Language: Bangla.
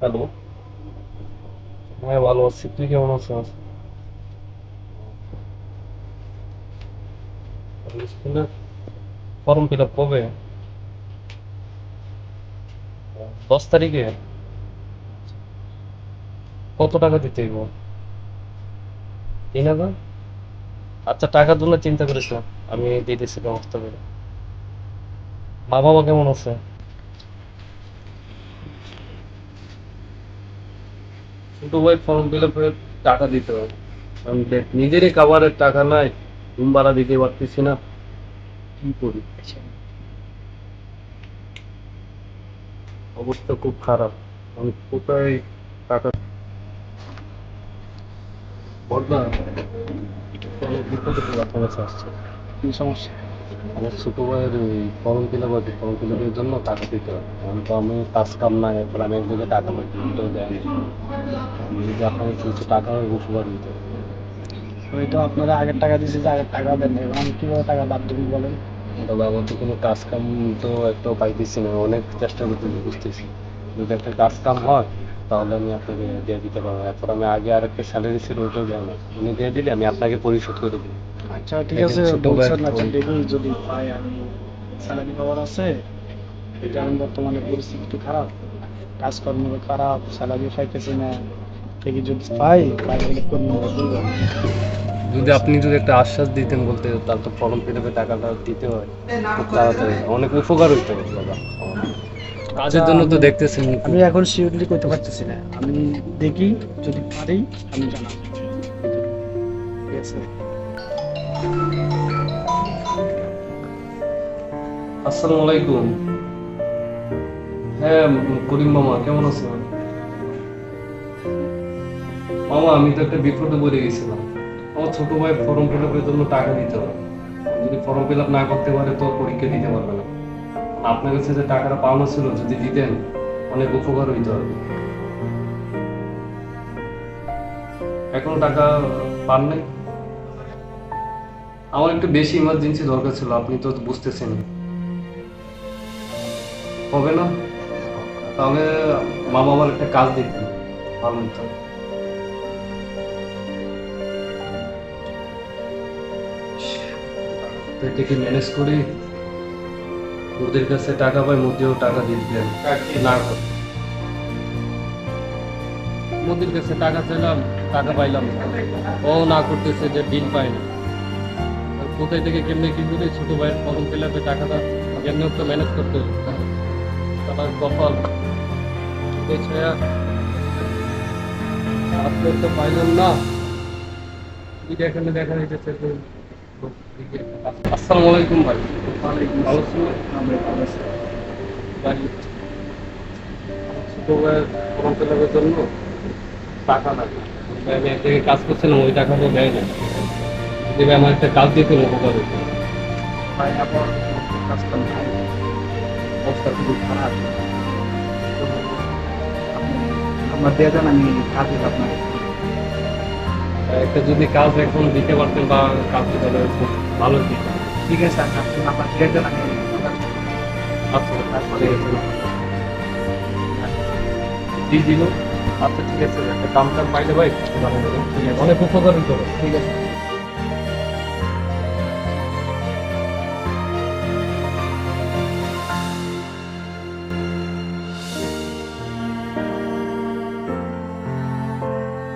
হ্যালো। হ্যাঁ, ভালো আছি। তুই কেমন আছিস? স্কুলের ফর্ম ফিল আপ কবে? 10 তারিখে? কত টাকা দিতে হইব? 3,000? আচ্ছা, টাকার জন্য চিন্তা করিস না, আমি দিতেছি ব্যবস্থা করে। মা বাবা কেমন আছে? ছোট ভাই ফর্ম ফিল আপের টাকা দিতে হবে। আমি দেখ, নিজেরই খাবারের টাকা নাই, রুম ভাড়া দিতে পারতেছি না, কি করি? অবস্থা খুব খারাপ। আমি কোথায় টাকা বদলা, অনেক বিপদে পড়ে আপনার কাছে আসছে। কি সমস্যা? আমার ছোট ভাইয়ের ওই ফর্ম ফিল আপ আছে, ফর্ম ফিল আপের জন্য টাকা দিতে হবে। এখন তো আমি কাজ কাম নাই, এরপর আমি এক জায়গায় টাকা পাই, দিতেও দেয়নি। আমি যদি আপনাকে কিছু টাকা উপকার দিতে হবে। ওই তো আপনারা আগের টাকা দিয়েছি, যে আগের টাকা দেন নাই। এখন আমি কিভাবে টাকা বাদ দেবো বলেন? তবে আমার তো কোনো কাজ কাম তো একটাও পাইতেছি না, অনেক চেষ্টা করতেছি, বুঝতেছি। যদি একটা কাজ কাম হয় তাহলে আমি আপনাকে দিয়ে দিতে পারবো। এরপর আমি আগে আরেকটা স্যালারি ছিল, ওইটাও দেয় না। উনি দিয়ে দিলে আমি আপনাকে পরিশোধ করে দেবো। আচ্ছা ঠিক দেখেন আছে, ছোট ভাইয়ের বলছেন। আচ্ছা ফোন। দেখি যদি পাই। আমি স্যালারি পাওয়ার আছে, এটা আমি বর্তমানে পরিস্থিতি একটু খারাপ, কাজকর্ম খারাপ, স্যালারি পাইতেছি না। দেখি যদি পাই তাহলে করবো, বলবো। যদি আপনি যদি একটা আশ্বাস দিতেন, বলতে তাহলে তো ফর্ম ফিল আপে টাকাটা দিতে হয় খুব তাড়াতাড়ি, অনেক উপকার হইতো বাবা আমার। আচ্ছা কাজের জন্য তো আমি দেখতেছেন আমি এখন শিওরলি করতে পারতেছি না। আমি দেখি, যদি পারি আমি জানাবো। ঠিক আছে। আসসালামু আলাইকুম। হ্যাঁ, করিম মামা কেমন আছেন? মামা, আমি তো একটা বিপদে পড়ে গেছিলাম। আমার ছোট ভাই ফর্ম ফিল আপের জন্য টাকা দিতে হবে। যদি ফর্ম ফিল আপ না করতে পারে তো পরীক্ষা দিতে পারবে না। আপনার কাছে যে টাকাটা পাওনা ছিল, যদি দিতেন অনেক উপকার হইতো আর কি। এখনো টাকা পান নাই? আমার একটু বেশি ইমার্জেন্সি দরকার ছিল, আপনি তো বুঝতেছেন। হবে না? তাহলে মামা আমার একটা কাজ দিতেন, ভালো হতো। তো এটাকে ম্যানেজ করি, ওদের কাছে টাকা পাই, মোদিও টাকা দিয়ে দিলেন না। মোদির কাছে টাকা চাইলাম, টাকা পাইলাম না। ও না করতেছে যে বিল পায় না। আর কোথায় থেকে কেমনে কি করে ছোট ভাইয়ের ফর্ম ফিল আপে টাকাটা কেমনে তো ম্যানেজ করতে হবে। তার কপাল এছাড়া আপনি তো পাইলাম না। এখানে দেখা যাইতেছে যে আসসালামু আলাইকুম ভাই। ওয়ালাইকুম ভালো আসসালাম। ছিল আমরা ভালো আছি। ভাই? ছোট ভাইয়ের ফর্ম ফিল আপের জন্য টাকা লাগে। আমি এক জায়গায় কাজ করছিলাম, ওই টাকা তো দেয় না। যদি ভাই আমার একটা কাজ দিতে উপকার হতো। ভাই আমার কাজটা নাই, অবস্থা খুবই খারাপ। তো আপনি আমার দিয়ে দেন, আমি কাজ দিতে আপনাকে। একটা যদি কাজ এখন দিতে পারতেন বা কাজ দিতে পারতেন খুব ভালো দিত। ঠিক আছে, আপনি আমার দিয়ে দেন, আমি আচ্ছা, তারপরে ঠিক আছে। দিয়ে দিল। আচ্ছা, ঠিক আছে, একটা কাম টাম পাইলে ভাই ভালো হতো। ঠিক আছে। অনেক উপকার হতো। ঠিক আছে।